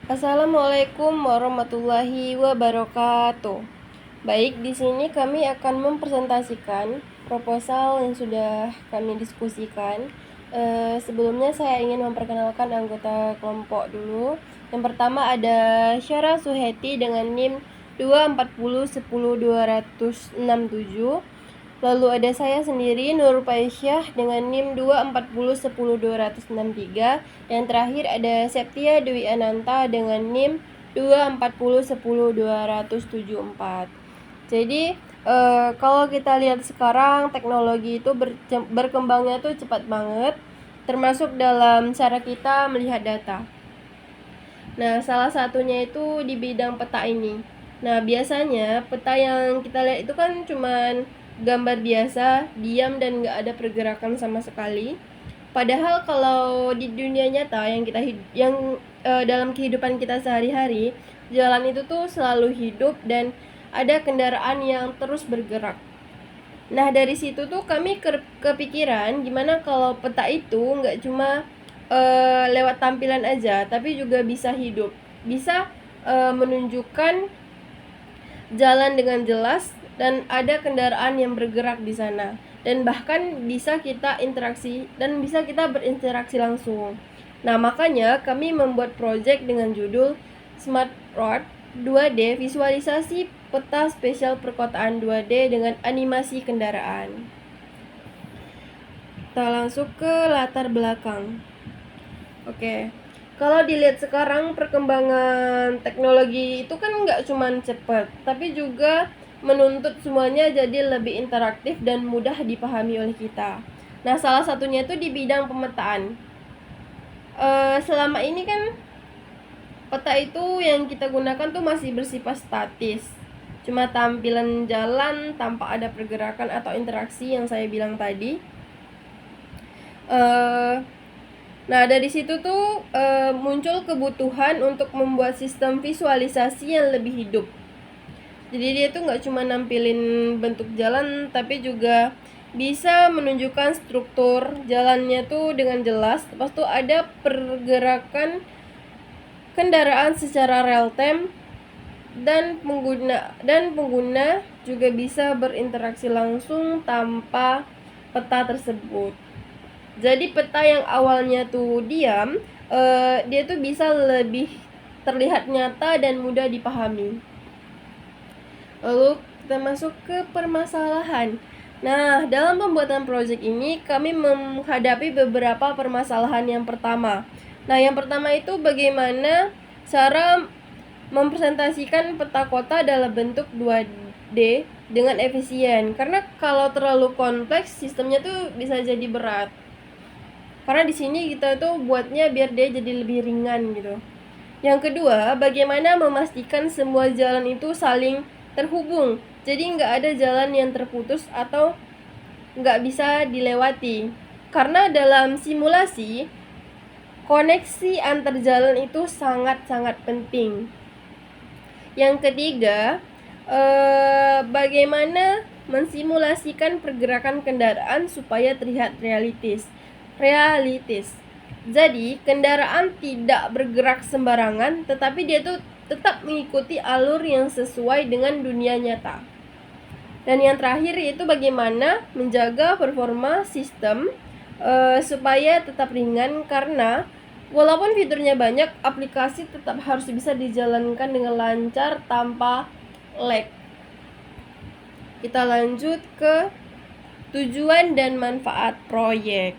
Assalamualaikum warahmatullahi wabarakatuh. Baik, di sini kami akan mempresentasikan proposal yang sudah kami diskusikan. Sebelumnya saya ingin memperkenalkan anggota kelompok dulu. Yang pertama ada Syara Suheti dengan NIM 240100267. Lalu ada saya sendiri Nur Paisyah dengan NIM 240100263. Dan terakhir ada Septia Dwi Ananta dengan NIM 240100274. Jadi kalau kita lihat sekarang teknologi itu berkembangnya tuh cepat banget, termasuk dalam cara kita melihat data. Nah, salah satunya itu di bidang peta ini. Nah, biasanya peta yang kita lihat itu kan cuman gambar biasa, diam dan nggak ada pergerakan sama sekali. Padahal kalau di dunia nyata yang dalam kehidupan kita sehari-hari, jalan itu tuh selalu hidup dan ada kendaraan yang terus bergerak. Nah, dari situ tuh kami kepikiran gimana kalau peta itu nggak cuma lewat tampilan aja, tapi juga bisa hidup, bisa menunjukkan jalan dengan jelas dan ada kendaraan yang bergerak di sana, dan bahkan bisa kita berinteraksi langsung. Nah, makanya kami membuat project dengan judul Smart Road 2D, visualisasi peta spesial perkotaan 2D dengan animasi kendaraan. Kita langsung ke latar belakang. Oke. Kalau dilihat sekarang perkembangan teknologi itu kan nggak cuma cepat, tapi juga menuntut semuanya jadi lebih interaktif dan mudah dipahami oleh kita. Nah, salah satunya itu di bidang pemetaan. Selama ini kan peta itu yang kita gunakan tuh masih bersifat statis, cuma tampilan jalan tanpa ada pergerakan atau interaksi yang saya bilang tadi. Nah, dari situ tuh muncul kebutuhan untuk membuat sistem visualisasi yang lebih hidup. Jadi dia tuh nggak cuma nampilin bentuk jalan, tapi juga bisa menunjukkan struktur jalannya tuh dengan jelas. Lepas tuh ada pergerakan kendaraan secara real time, dan pengguna juga bisa berinteraksi langsung tanpa peta tersebut. Jadi peta yang awalnya tuh diam, dia tuh bisa lebih terlihat nyata dan mudah dipahami. Lalu kita masuk ke permasalahan. Nah, dalam pembuatan proyek ini kami menghadapi beberapa permasalahan. Yang pertama itu bagaimana cara mempresentasikan peta kota dalam bentuk 2D dengan efisien. Karena kalau terlalu kompleks, sistemnya tuh bisa jadi berat. Karena di sini kita tuh buatnya biar dia jadi lebih ringan gitu. Yang kedua, bagaimana memastikan semua jalan itu saling terhubung. Jadi nggak ada jalan yang terputus atau nggak bisa dilewati. Karena dalam simulasi, koneksi antar jalan itu sangat-sangat penting. Yang ketiga, bagaimana mensimulasikan pergerakan kendaraan supaya terlihat realistis. Jadi, kendaraan tidak bergerak sembarangan, tetapi dia tuh tetap mengikuti alur yang sesuai dengan dunia nyata. Dan yang terakhir yaitu bagaimana menjaga performa sistem supaya tetap ringan, karena walaupun fiturnya banyak, aplikasi tetap harus bisa dijalankan dengan lancar tanpa lag. Kita lanjut ke tujuan dan manfaat proyek.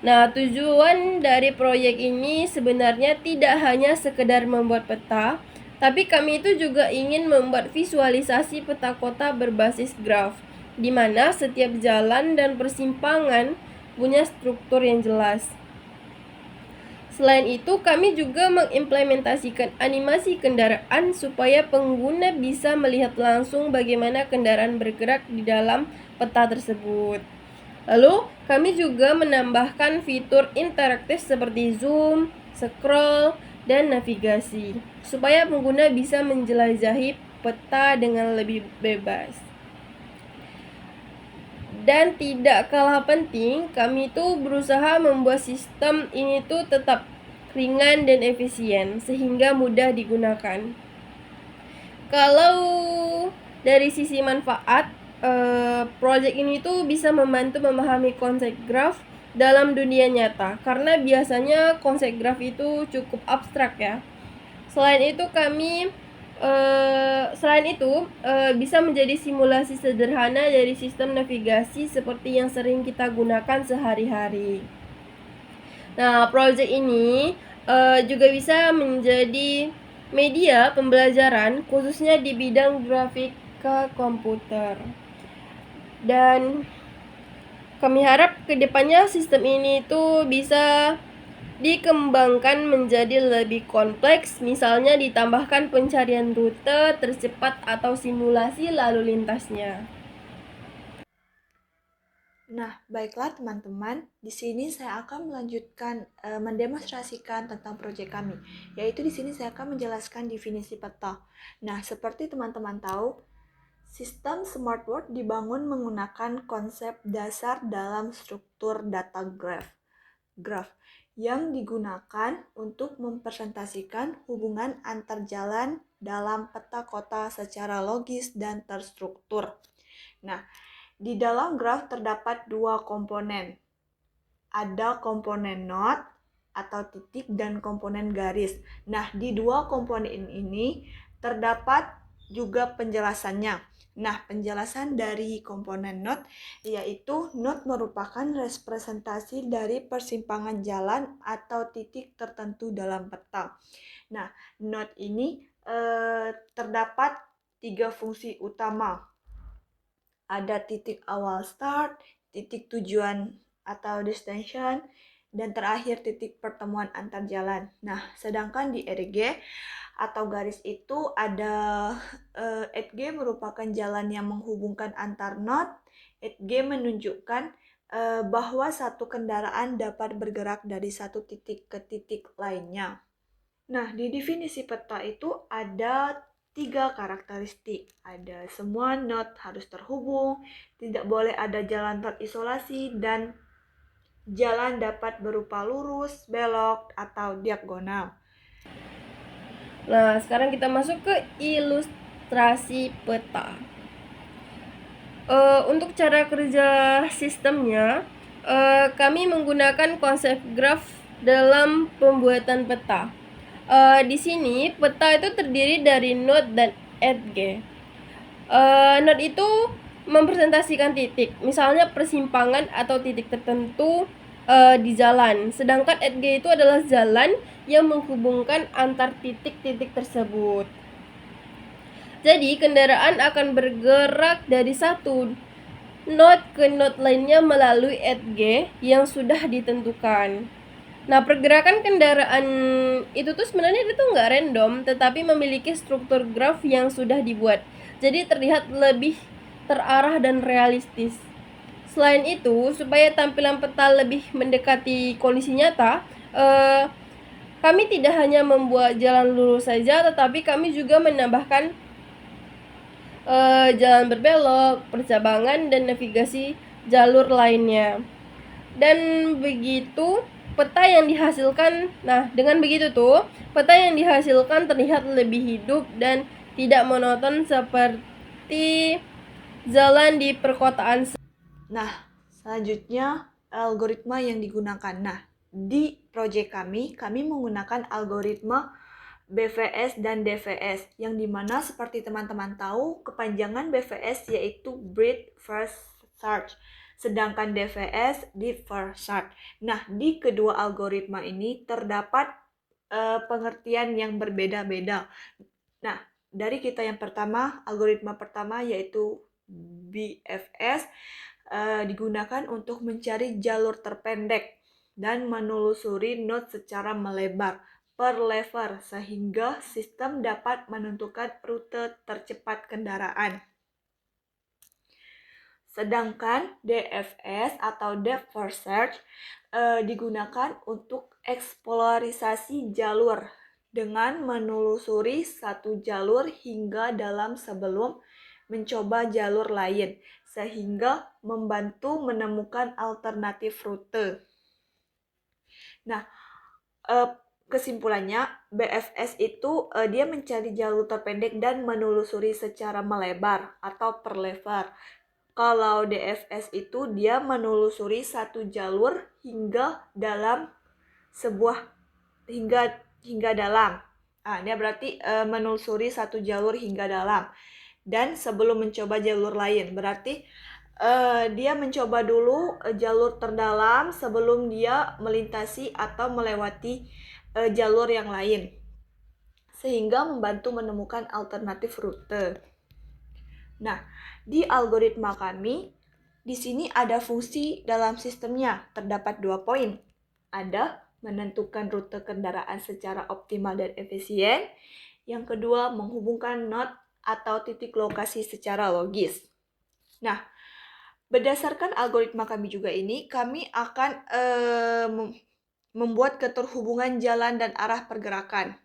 Nah, tujuan dari proyek ini sebenarnya tidak hanya sekedar membuat peta, tapi kami itu juga ingin membuat visualisasi peta kota berbasis graf, di mana setiap jalan dan persimpangan punya struktur yang jelas. Selain itu, kami juga mengimplementasikan animasi kendaraan supaya pengguna bisa melihat langsung bagaimana kendaraan bergerak di dalam peta tersebut. Lalu, kami juga menambahkan fitur interaktif seperti zoom, scroll, dan navigasi, supaya pengguna bisa menjelajahi peta dengan lebih bebas. Dan tidak kalah penting, kami tuh berusaha membuat sistem ini tuh tetap ringan dan efisien sehingga mudah digunakan. Kalau dari sisi manfaat, project ini tuh bisa membantu memahami konsep graf dalam dunia nyata karena biasanya konsep graf itu cukup abstrak ya. Selain itu bisa menjadi simulasi sederhana dari sistem navigasi seperti yang sering kita gunakan sehari-hari. Nah, project ini juga bisa menjadi media pembelajaran khususnya di bidang grafika komputer. Dan kami harap kedepannya sistem ini itu bisa dikembangkan menjadi lebih kompleks, misalnya ditambahkan pencarian rute tercepat atau simulasi lalu lintasnya. Nah, baiklah teman-teman, di sini saya akan melanjutkan mendemonstrasikan tentang proyek kami, yaitu di sini saya akan menjelaskan definisi peta. Nah, seperti teman-teman tahu, sistem smart world dibangun menggunakan konsep dasar dalam struktur data graph yang digunakan untuk mempresentasikan hubungan antar jalan dalam peta kota secara logis dan terstruktur. Nah, di dalam graf terdapat dua komponen. Ada komponen node atau titik dan komponen garis. Nah, di dua komponen ini terdapat juga penjelasannya. Nah, penjelasan dari komponen node yaitu node merupakan representasi dari persimpangan jalan atau titik tertentu dalam peta. Nah, node ini terdapat tiga fungsi utama. Ada titik awal start, titik tujuan atau destination, dan terakhir titik pertemuan antar jalan. Nah, sedangkan di edge atau garis itu ada edge merupakan jalan yang menghubungkan antar node. Edge menunjukkan bahwa satu kendaraan dapat bergerak dari satu titik ke titik lainnya. Nah, di definisi peta itu ada tiga karakteristik. Ada semua node harus terhubung, tidak boleh ada jalan terisolasi, dan jalan dapat berupa lurus, belok, atau diagonal. Nah, sekarang kita masuk ke ilustrasi peta. Untuk cara kerja sistemnya, kami menggunakan konsep graf dalam pembuatan peta. Di sini peta itu terdiri dari node dan edge. Node itu mempresentasikan titik, misalnya persimpangan atau titik tertentu di jalan. Sedangkan edge itu adalah jalan yang menghubungkan antar titik-titik tersebut. Jadi kendaraan akan bergerak dari satu node ke node lainnya melalui edge yang sudah ditentukan. Nah, pergerakan kendaraan itu tuh sebenarnya itu nggak random, tetapi memiliki struktur graf yang sudah dibuat. Jadi terlihat lebih terarah dan realistis. Selain itu, supaya tampilan peta lebih mendekati kondisi nyata, kami tidak hanya membuat jalan lurus saja, tetapi kami juga menambahkan jalan berbelok, percabangan, dan navigasi jalur lainnya. Dan begitu peta yang dihasilkan, dengan begitu tuh peta yang dihasilkan terlihat lebih hidup dan tidak monoton seperti jalan di perkotaan. Nah, selanjutnya algoritma yang digunakan. Nah, di proyek kami menggunakan algoritma BVS dan DVS, yang dimana seperti teman-teman tahu, kepanjangan BVS yaitu Breadth First Search, sedangkan DVS Deep First Search. Nah, di kedua algoritma ini terdapat pengertian yang berbeda-beda. Nah, dari kita yang pertama, algoritma pertama yaitu BFS digunakan untuk mencari jalur terpendek dan menelusuri node secara melebar per lever sehingga sistem dapat menentukan rute tercepat kendaraan. Sedangkan DFS atau Depth First Search digunakan untuk eksplorisasi jalur dengan menelusuri satu jalur hingga dalam sebelum mencoba jalur lain, sehingga membantu menemukan alternatif rute. Nah, kesimpulannya, BFS itu dia mencari jalur terpendek dan menelusuri secara melebar atau per level. Kalau DFS itu dia menelusuri satu jalur hingga dalam sebuah hingga dalam. Dia berarti menelusuri satu jalur hingga dalam. Dan sebelum mencoba jalur lain, berarti dia mencoba dulu jalur terdalam sebelum dia melintasi atau melewati jalur yang lain, sehingga membantu menemukan alternatif rute. Nah, di algoritma kami, di sini ada fungsi dalam sistemnya, terdapat 2 poin. Ada menentukan rute kendaraan secara optimal dan efisien. Yang kedua, menghubungkan node atau titik lokasi secara logis. Nah, berdasarkan algoritma kami juga ini, kami akan membuat keterhubungan jalan dan arah pergerakan.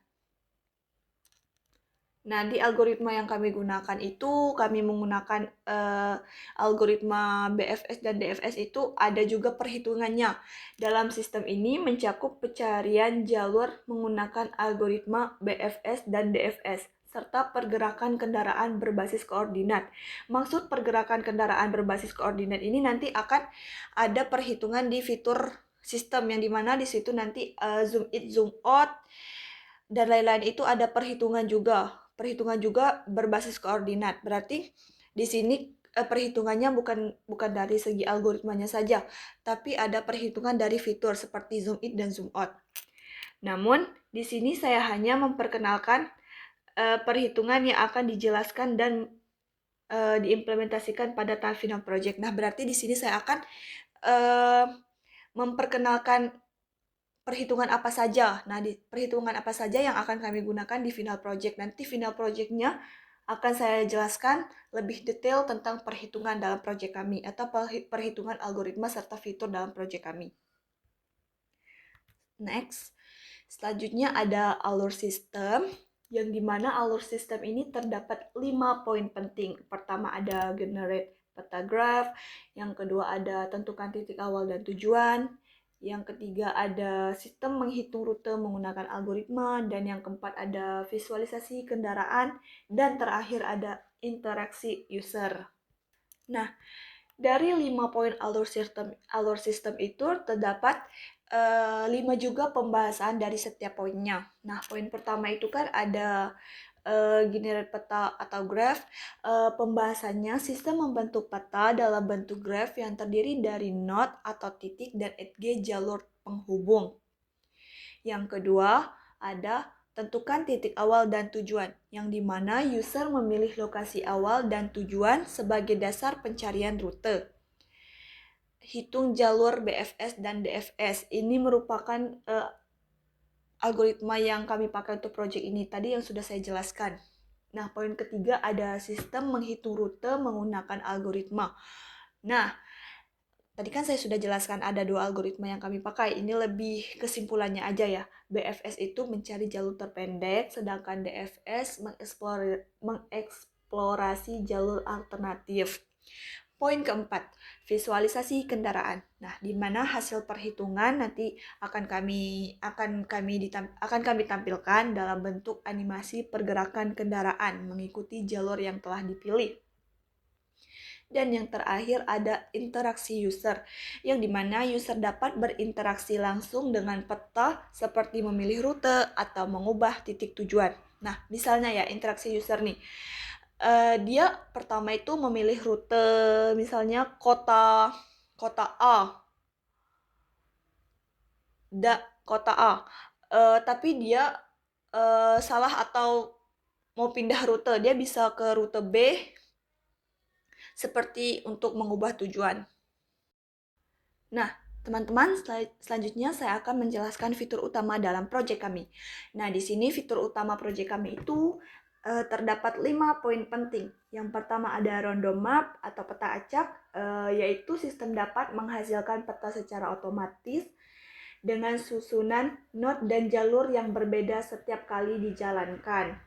Nah, di algoritma yang kami gunakan itu, kami menggunakan algoritma BFS dan DFS itu ada juga perhitungannya. Dalam sistem ini mencakup pencarian jalur menggunakan algoritma BFS dan DFS, serta pergerakan kendaraan berbasis koordinat. Maksud pergerakan kendaraan berbasis koordinat ini nanti akan ada perhitungan di fitur sistem yang dimana di situ nanti zoom in, zoom out, dan lain-lain itu ada perhitungan juga berbasis koordinat. Berarti di sini perhitungannya bukan dari segi algoritmanya saja, tapi ada perhitungan dari fitur seperti zoom in dan zoom out. Namun di sini saya hanya memperkenalkan perhitungan yang akan dijelaskan dan diimplementasikan pada tahap final project. Nah, berarti di sini saya akan memperkenalkan perhitungan apa saja. Nah, di perhitungan apa saja yang akan kami gunakan di final project. Nanti final projectnya akan saya jelaskan lebih detail tentang perhitungan dalam project kami atau perhitungan algoritma serta fitur dalam project kami. Next, selanjutnya ada alur sistem, yang dimana alur sistem ini terdapat 5 poin penting. Pertama ada generate peta graph, yang kedua ada tentukan titik awal dan tujuan, yang ketiga ada sistem menghitung rute menggunakan algoritma, dan yang keempat ada visualisasi kendaraan, dan terakhir ada interaksi user. Nah, dari 5 poin alur sistem itu terdapat 5 juga pembahasan dari setiap poinnya. Nah, poin pertama itu kan ada generate peta atau graph. Pembahasannya, sistem membentuk peta dalam bentuk graph yang terdiri dari node atau titik dan edge jalur penghubung. Yang kedua, ada tentukan titik awal dan tujuan, yang dimana user memilih lokasi awal dan tujuan sebagai dasar pencarian rute. Hitung jalur BFS dan DFS. Ini merupakan algoritma yang kami pakai untuk project ini tadi yang sudah saya jelaskan. Nah, poin ketiga ada sistem menghitung rute menggunakan algoritma. Nah, tadi kan saya sudah jelaskan ada 2 algoritma yang kami pakai. Ini lebih kesimpulannya aja ya. BFS itu mencari jalur terpendek, sedangkan DFS mengeksplorasi jalur alternatif. Poin keempat, visualisasi kendaraan. Nah, di mana hasil perhitungan nanti akan kami tampilkan dalam bentuk animasi pergerakan kendaraan mengikuti jalur yang telah dipilih. Dan yang terakhir ada interaksi user, yang dimana user dapat berinteraksi langsung dengan peta seperti memilih rute atau mengubah titik tujuan. Nah, misalnya ya interaksi user nih. Dia pertama itu memilih rute misalnya kota A, kota A, tapi dia salah atau mau pindah rute, dia bisa ke rute B seperti untuk mengubah tujuan. Nah, teman-teman, selanjutnya saya akan menjelaskan fitur utama dalam proyek kami. Nah, di sini fitur utama proyek kami itu terdapat 5 poin penting. Yang pertama ada random map atau peta acak, yaitu sistem dapat menghasilkan peta secara otomatis dengan susunan node dan jalur yang berbeda setiap kali dijalankan.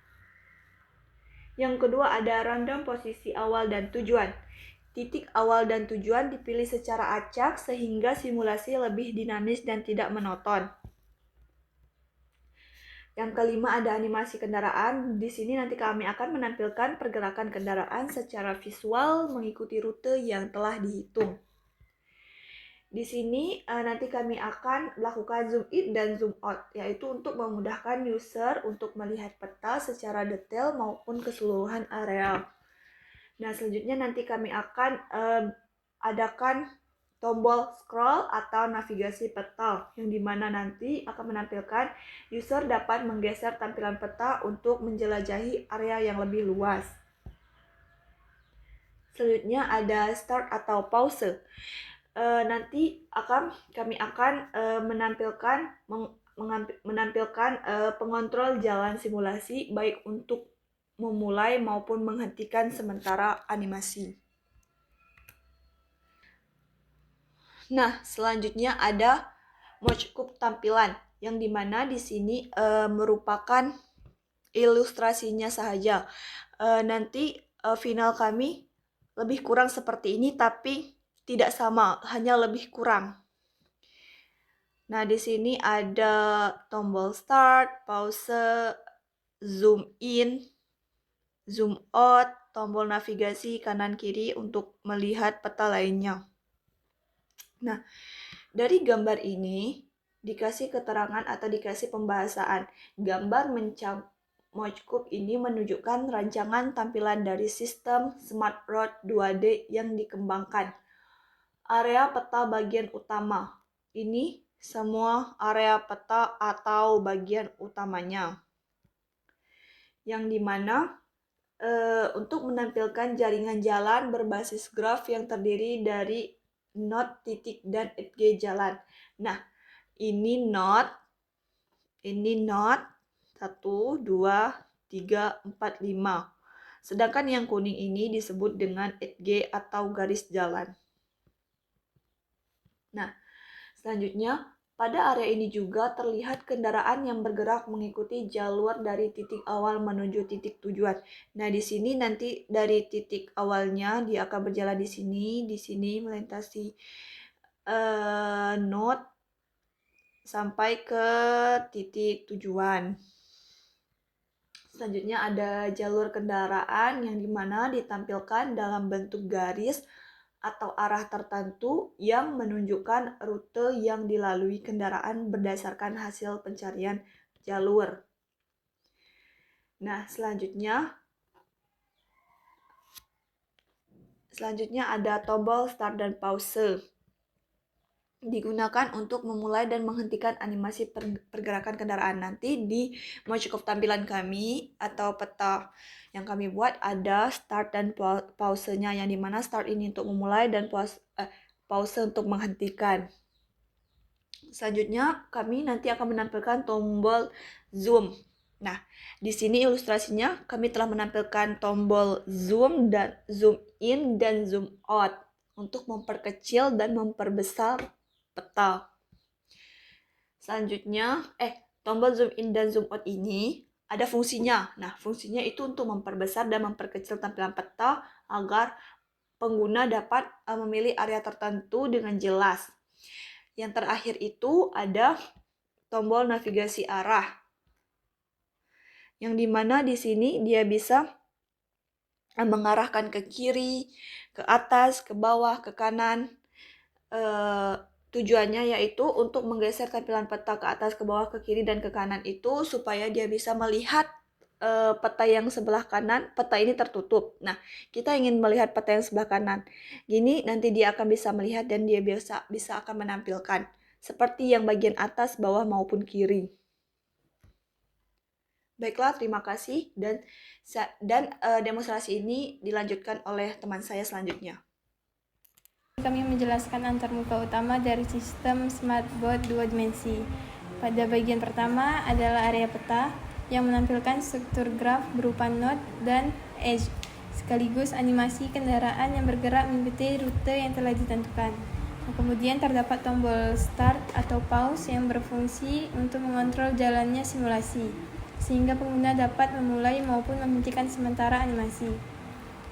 Yang kedua ada random posisi awal dan tujuan. Titik awal dan tujuan dipilih secara acak sehingga simulasi lebih dinamis dan tidak monoton. Yang kelima ada animasi kendaraan. Di sini nanti kami akan menampilkan pergerakan kendaraan secara visual mengikuti rute yang telah dihitung. Di sini nanti kami akan melakukan zoom in dan zoom out, yaitu untuk memudahkan user untuk melihat peta secara detail maupun keseluruhan area. Nah, selanjutnya nanti kami akan adakan tombol scroll atau navigasi peta, yang dimana nanti akan menampilkan user dapat menggeser tampilan peta untuk menjelajahi area yang lebih luas. Selanjutnya ada start atau pause. Nanti kami akan menampilkan pengontrol jalan simulasi baik untuk memulai maupun menghentikan sementara animasi. Nah, selanjutnya ada mock-up tampilan, yang dimana di sini merupakan ilustrasinya saja. Nanti final kami lebih kurang seperti ini, tapi tidak sama, hanya lebih kurang. Nah, di sini ada tombol start, pause, zoom in, zoom out, tombol navigasi kanan kiri untuk melihat peta lainnya. Nah, dari gambar ini dikasih keterangan atau dikasih pembahasan. Gambar mock-up ini menunjukkan rancangan tampilan dari sistem Smart Road 2D yang dikembangkan. Area peta bagian utama. Ini semua area peta atau bagian utamanya. Yang dimana untuk menampilkan jaringan jalan berbasis graf yang terdiri dari node, titik, dan edge jalan. Nah, ini node 1, 2, 3, 4, 5. Sedangkan yang kuning ini disebut dengan edge atau garis jalan. Nah, selanjutnya pada area ini juga terlihat kendaraan yang bergerak mengikuti jalur dari titik awal menuju titik tujuan. Nah, di sini nanti dari titik awalnya dia akan berjalan di sini melintasi node sampai ke titik tujuan. Selanjutnya ada jalur kendaraan yang dimana ditampilkan dalam bentuk garis atau arah tertentu yang menunjukkan rute yang dilalui kendaraan berdasarkan hasil pencarian jalur. Nah, selanjutnya ada tombol start dan pause. Digunakan untuk memulai dan menghentikan animasi pergerakan kendaraan. Nanti di mock-up tampilan kami atau peta yang kami buat ada start dan pausenya, yang dimana start ini untuk memulai dan pause untuk menghentikan. Selanjutnya kami nanti akan menampilkan tombol zoom. Nah, di sini ilustrasinya kami telah menampilkan tombol zoom dan zoom in dan zoom out untuk memperkecil dan memperbesar peta. Selanjutnya, tombol zoom in dan zoom out ini ada fungsinya. Nah, fungsinya itu untuk memperbesar dan memperkecil tampilan peta agar pengguna dapat memilih area tertentu dengan jelas. Yang terakhir itu ada tombol navigasi arah, yang dimana di sini dia bisa mengarahkan ke kiri, ke atas, ke bawah, ke kanan. Tujuannya yaitu untuk menggeser tampilan peta ke atas, ke bawah, ke kiri, dan ke kanan itu supaya dia bisa melihat peta yang sebelah kanan. Peta ini tertutup. Nah, kita ingin melihat peta yang sebelah kanan. Gini nanti dia akan bisa melihat dan dia bisa akan menampilkan seperti yang bagian atas, bawah, maupun kiri. Baiklah, terima kasih dan demonstrasi ini dilanjutkan oleh teman saya selanjutnya. Kami menjelaskan antarmuka utama dari sistem smartboard 2 dimensi. Pada bagian pertama adalah area peta yang menampilkan struktur graf berupa node dan edge, sekaligus animasi kendaraan yang bergerak mengikuti rute yang telah ditentukan. Kemudian terdapat tombol start atau pause yang berfungsi untuk mengontrol jalannya simulasi, sehingga pengguna dapat memulai maupun menghentikan sementara animasi.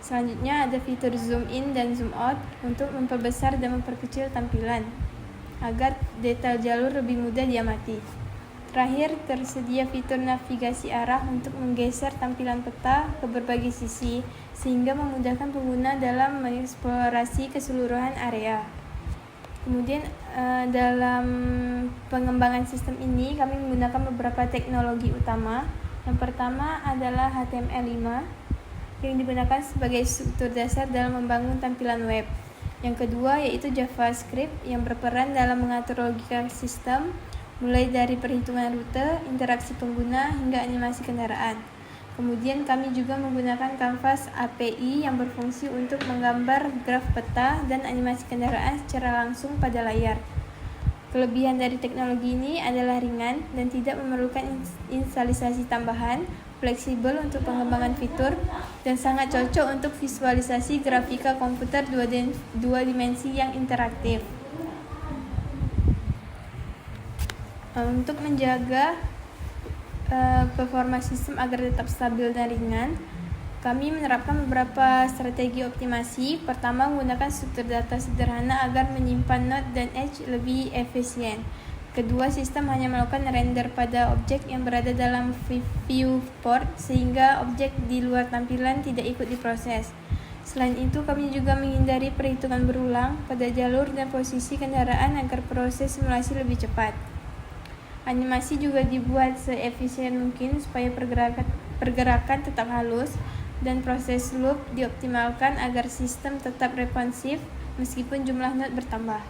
Selanjutnya ada fitur zoom in dan zoom out untuk memperbesar dan memperkecil tampilan agar detail jalur lebih mudah diamati. Terakhir, tersedia fitur navigasi arah untuk menggeser tampilan peta ke berbagai sisi, sehingga memudahkan pengguna dalam mengeksplorasi keseluruhan area. Kemudian dalam pengembangan sistem ini kami menggunakan beberapa teknologi utama. Yang pertama adalah HTML5 yang digunakan sebagai struktur dasar dalam membangun tampilan web. Yang kedua yaitu JavaScript yang berperan dalam mengatur logika sistem, mulai dari perhitungan rute, interaksi pengguna, hingga animasi kendaraan. Kemudian kami juga menggunakan Canvas API yang berfungsi untuk menggambar graf peta dan animasi kendaraan secara langsung pada layar. Kelebihan dari teknologi ini adalah ringan dan tidak memerlukan instalisasi tambahan, fleksibel untuk pengembangan fitur, dan sangat cocok untuk visualisasi grafika komputer dua dimensi yang interaktif. Untuk menjaga performa sistem agar tetap stabil dan ringan, kami menerapkan beberapa strategi optimasi. Pertama, menggunakan struktur data sederhana agar menyimpan node dan edge lebih efisien. Kedua, sistem hanya melakukan render pada objek yang berada dalam viewport, sehingga objek di luar tampilan tidak ikut diproses. Selain itu, kami juga menghindari perhitungan berulang pada jalur dan posisi kendaraan agar proses simulasi lebih cepat. Animasi juga dibuat seefisien mungkin supaya pergerakan tetap halus dan proses loop dioptimalkan agar sistem tetap responsif meskipun jumlah node bertambah.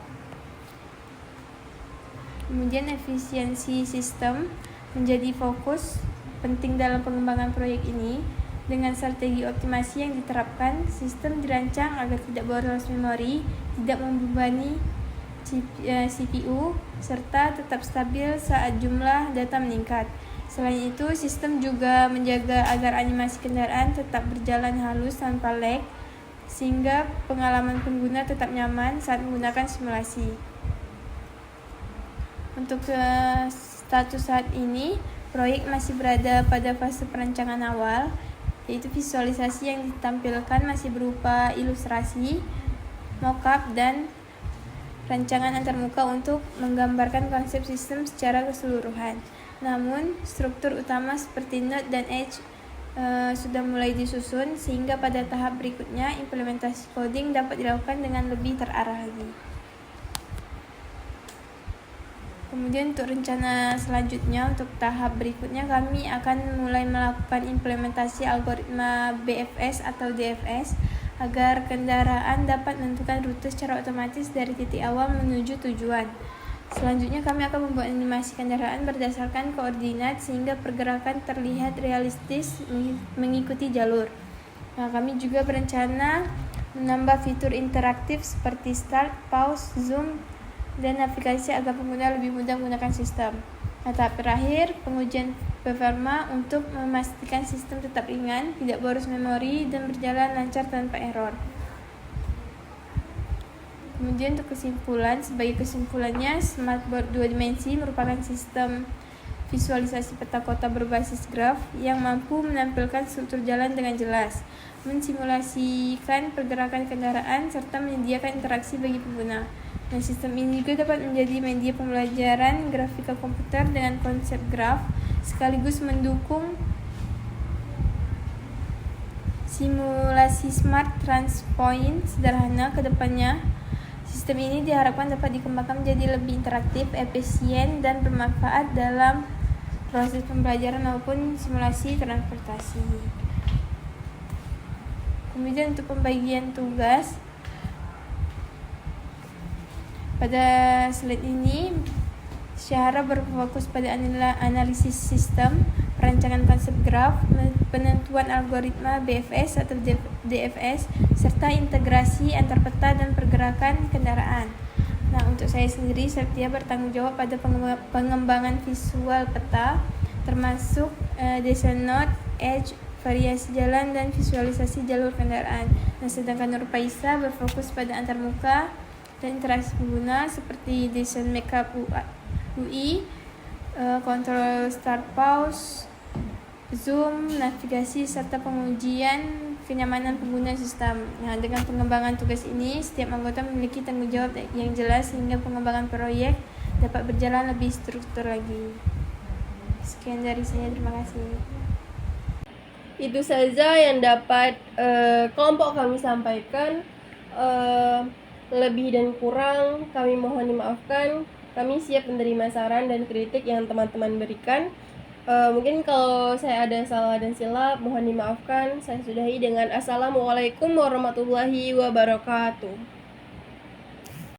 Kemudian efisiensi sistem menjadi fokus penting dalam pengembangan proyek ini. Dengan strategi optimasi yang diterapkan, sistem dirancang agar tidak boros memori, tidak membebani CPU, serta tetap stabil saat jumlah data meningkat. Selain itu, sistem juga menjaga agar animasi kendaraan tetap berjalan halus tanpa lag, sehingga pengalaman pengguna tetap nyaman saat menggunakan simulasi. Untuk status saat ini, proyek masih berada pada fase perancangan awal, yaitu visualisasi yang ditampilkan masih berupa ilustrasi, mockup, dan rancangan antarmuka untuk menggambarkan konsep sistem secara keseluruhan. Namun, struktur utama seperti node dan edge sudah mulai disusun, sehingga pada tahap berikutnya implementasi coding dapat dilakukan dengan lebih terarah lagi. Kemudian untuk rencana selanjutnya, untuk tahap berikutnya kami akan mulai melakukan implementasi algoritma BFS atau DFS agar kendaraan dapat menentukan rute secara otomatis dari titik awal menuju tujuan. Selanjutnya kami akan membuat animasi kendaraan berdasarkan koordinat sehingga pergerakan terlihat realistis mengikuti jalur. Nah, kami juga berencana menambah fitur interaktif seperti start, pause, zoom, dan navigasi agar pengguna lebih mudah menggunakan sistem. Nah, tahap terakhir, pengujian performa untuk memastikan sistem tetap ringan, tidak boros memori, dan berjalan lancar tanpa error. Kemudian untuk sebagai kesimpulannya, Smartboard 2 dimensi merupakan sistem visualisasi peta kota berbasis graf yang mampu menampilkan struktur jalan dengan jelas, mensimulasikan pergerakan kendaraan, serta menyediakan interaksi bagi pengguna. Dan sistem ini juga dapat menjadi media pembelajaran grafika komputer dengan konsep graf, sekaligus mendukung simulasi smart transpoint sederhana ke depannya. Sistem ini diharapkan dapat dikembangkan menjadi lebih interaktif, efisien, dan bermanfaat dalam proses pembelajaran maupun simulasi transportasi. Kemudian untuk pembagian tugas, pada slide ini Syahra berfokus pada analisis sistem, perancangan konsep graf, penentuan algoritma BFS atau DFS, serta integrasi antar peta dan pergerakan kendaraan. Nah, untuk saya sendiri, Septia bertanggung jawab pada pengembangan visual peta, termasuk desain node, edge, variasi jalan, dan visualisasi jalur kendaraan. Nah, sedangkan Nur Faisa berfokus pada antarmuka dan interaksi pengguna seperti desain makeup UI, kontrol start pause, zoom, navigasi, serta pengujian kenyamanan pengguna sistem. Nah, dengan pengembangan tugas ini, setiap anggota memiliki tanggung jawab yang jelas sehingga pengembangan proyek dapat berjalan lebih struktur lagi. Sekian dari saya, terima kasih. Itu saja yang dapat kelompok kami sampaikan. Lebih dan kurang kami mohon dimaafkan. Kami siap menerima saran dan kritik yang teman-teman berikan. Mungkin kalau saya ada salah dan silap, mohon dimaafkan. Saya sudahi dengan Assalamualaikum warahmatullahi wabarakatuh.